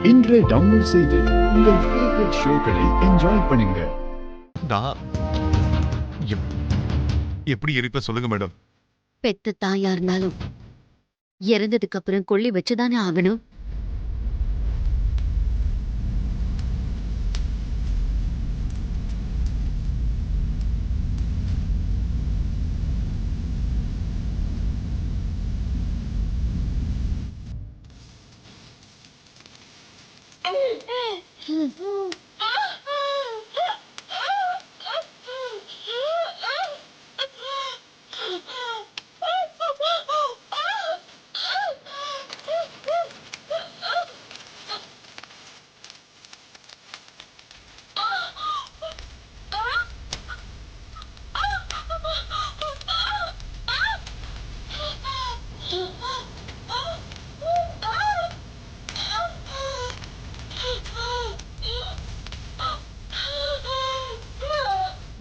இன்றே டவுன்லோட் செய்து உங்கள் ஃபேவரட் ஷோக்களை என்ஜாய் பண்ணுங்க. நான் எப்படி இருப்ப சொல்லுங்க மேடம். பெத்த தாயா இருந்தாலும் இறந்ததுக்கு அப்புறம் கொள்ளி வச்சுதானே ஆகணும்.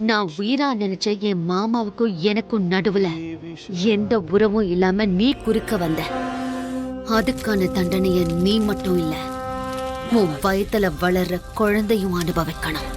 நான் உயிரா நினைச்ச என் மாமாவுக்கும் எனக்கும் நடுவுல எந்த உறவும் இல்லாம நீ குறுக்க வந்த. அதுக்கான தண்டனைய நீ மட்டும் இல்ல, உன் வயத்துல வளர்ற குழந்தையும் அனுபவிக்கணும்.